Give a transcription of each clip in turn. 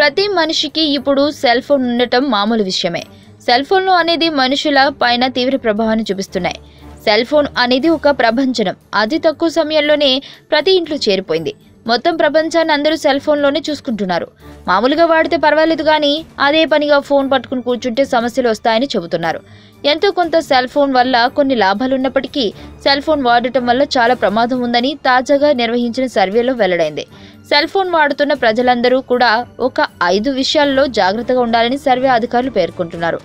ప్రతి మనిషికి ఇప్పుడు సెల్ ఫోన్ ఉండటం మామూలు విషయమే. సెల్ ఫోన్లు అనేది మనుషుల పైన తీవ్ర ప్రభావాన్ని చూపిస్తున్నాయి. సెల్ ఫోన్ అనేది ఒక ప్రపంచం. అతి తక్కువ సమయంలోనే ప్రతి ఇంట్లో చేరిపోయింది. మొత్తం ప్రపంచాన్ని అందరూ సెల్ ఫోన్లోనే చూసుకుంటున్నారు. మామూలుగా వాడితే పర్వాలేదు కానీ అదే పనిగా ఫోన్ పట్టుకుని కూర్చుంటే సమస్యలు వస్తాయని చెబుతున్నారు. ఎంతో కొంత సెల్ ఫోన్ వల్ల కొన్ని లాభాలున్నప్పటికీ సెల్ ఫోన్ వాడటం వల్ల చాలా ప్రమాదం ఉందని తాజాగా నిర్వహించిన సర్వేలో వెల్లడైంది. సెల్ ఫోన్ వాడుతున్న ప్రజలందరూ కూడా ఒక 5 విషయాల్లో జాగ్రత్తగా ఉండాలని సర్వే అధికారులు పేర్కొంటున్నారు.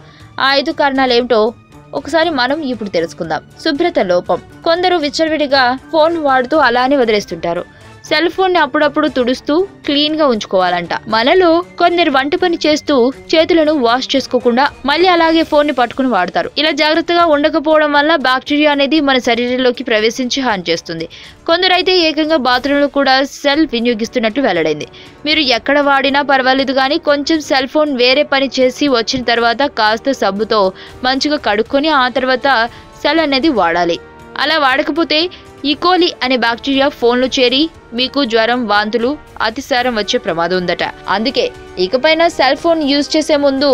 ఆ 5 కారణాలేమిటో ఒకసారి మనం ఇప్పుడు తెలుసుకుందాం. శుభ్రత లోపం. కొందరు విచ్చలవిడిగా ఫోన్ వాడుతూ అలానే వదిలేస్తుంటారు. సెల్ ఫోన్ ని అప్పుడప్పుడు తుడుస్తూ క్లీన్ గా ఉంచుకోవాలంట. మనలో కొందరు వంట పని చేస్తూ చేతులను వాష్ చేసుకోకుండా మళ్ళీ అలాగే ఫోన్ ని పట్టుకుని వాడతారు. ఇలా జాగ్రత్తగా ఉండకపోవడం వల్ల బ్యాక్టీరియా అనేది మన శరీరంలోకి ప్రవేశించి హాని చేస్తుంది. కొందరైతే ఏకంగా బాత్రూంలో కూడా సెల్ వినియోగిస్తున్నట్లు వెల్లడైంది. మీరు ఎక్కడ వాడినా పర్వాలేదు కానీ కొంచెం సెల్ ఫోన్ వేరే పని చేసి వచ్చిన తర్వాత కాస్త సబ్బుతో మంచిగా కడుక్కొని ఆ తర్వాత సెల్ అనేది వాడాలి. అలా వాడకపోతే ఈకోలి అనే బ్యాక్టీరియా ఫోన్లో చేరి మీకు జ్వరం, వాంతులు, అతిసారం వచ్చే ప్రమాదం ఉందట. అందుకే ఇకపైన సెల్ ఫోన్ యూజ్ చేసే ముందు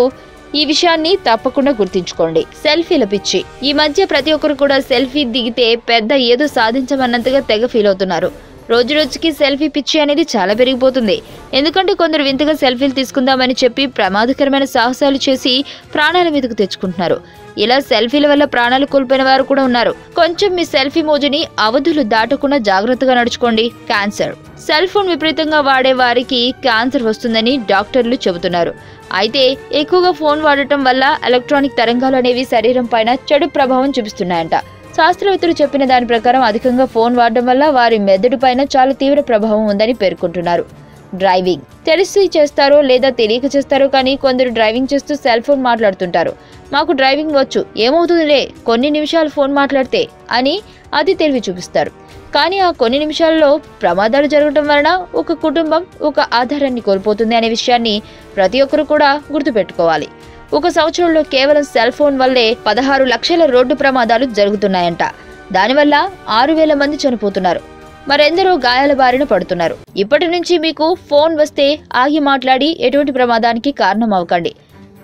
ఈ విషయాన్ని తప్పకుండా గుర్తుంచుకోండి. సెల్ఫీల పిచ్చి. ఈ మధ్య ప్రతి ఒక్కరు కూడా సెల్ఫీ దిగితే పెద్ద ఏదో సాధించమన్నంతగా తెగ ఫీల్ అవుతున్నారు. రోజు రోజుకి సెల్ఫీ పిచ్చి అనేది చాలా పెరిగిపోతుంది. ఎందుకంటే కొందరు వింతగా సెల్ఫీలు తీసుకుందామని చెప్పి ప్రమాదకరమైన సాహసాలు చేసి ప్రాణాల మీదకు తెచ్చుకుంటున్నారు. ఇలా సెల్ఫీల వల్ల ప్రాణాలు కోల్పోయిన వారు కూడా ఉన్నారు. కొంచెం మీ సెల్ఫీ మోజుని అవధులు దాటకుండా జాగ్రత్తగా నడుచుకోండి. క్యాన్సర్. సెల్ ఫోన్ విపరీతంగా వాడే వారికి క్యాన్సర్ వస్తుందని డాక్టర్లు చెబుతున్నారు. అయితే ఎక్కువగా ఫోన్ వాడటం వల్ల ఎలక్ట్రానిక్ తరంగాలు అనేవి శరీరం పైన చెడు ప్రభావం చూపిస్తున్నాయంట. శాస్త్రవేత్తలు చెప్పిన దాని ప్రకారం అధికంగా ఫోన్ వాడడం వల్ల వారి మెదడు పైన చాలా తీవ్ర ప్రభావం ఉందని పేర్కొంటున్నారు. డ్రైవింగ్. తెలిసి చేస్తారో లేదా తెలియక చేస్తారో కానీ కొందరు డ్రైవింగ్ చేస్తూ సెల్ ఫోన్ మాట్లాడుతుంటారు. మాకు డ్రైవింగ్ వచ్చు, ఏమవుతుందిలే కొన్ని నిమిషాలు ఫోన్ మాట్లాడితే అని అది తెలివి చూపిస్తారు. కానీ ఆ కొన్ని నిమిషాల్లో ప్రమాదాలు జరగడం వలన ఒక కుటుంబం ఒక ఆధారాన్ని కోల్పోతుంది అనే విషయాన్ని ప్రతి ఒక్కరు కూడా గుర్తుపెట్టుకోవాలి. ఒక సంవత్సరంలో కేవలం సెల్ ఫోన్ వల్లే 16 లక్షల రోడ్డు ప్రమాదాలు జరుగుతున్నాయంట. దానివల్ల 6,000 మంది చనిపోతున్నారు. మరెందరో గాయాల బారిన పడుతున్నారు. ఇప్పటి నుంచి మీకు ఫోన్ వస్తే ఆగి మాట్లాడి ఎటువంటి ప్రమాదానికి కారణం అవ్వకండి.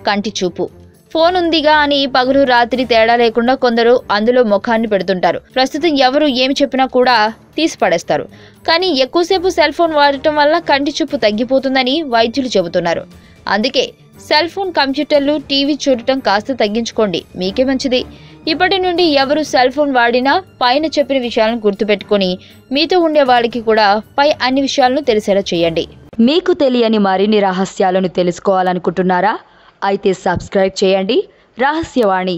కంటి చూపు. ఫోన్ ఉందిగా అని పగలు రాత్రి తేడా లేకుండా కొందరు అందులో ముఖాన్ని పెడుతుంటారు. ప్రస్తుతం ఎవరు ఏమి చెప్పినా కూడా తీసి పడేస్తారు. కానీ ఎక్కువసేపు సెల్ ఫోన్ వాడటం వల్ల కంటి చూపు తగ్గిపోతుందని వైద్యులు చెబుతున్నారు. అందుకే సెల్ ఫోన్, కంప్యూటర్లు, టీవీ చూడటం కాస్త తగ్గించుకోండి, మీకే మంచిది. ఇప్పటి నుండి ఎవరు సెల్ ఫోన్ వాడినా పైన చెప్పిన విషయాలను గుర్తుపెట్టుకుని మీతో ఉండే వాళ్ళకి కూడా పై అన్ని విషయాలను తెలిసేలా చేయండి. మీకు తెలియని మరిన్ని రహస్యాలను తెలుసుకోవాలనుకుంటున్నారా? అయితే సబ్స్క్రైబ్ చేయండి రహస్యవాణి.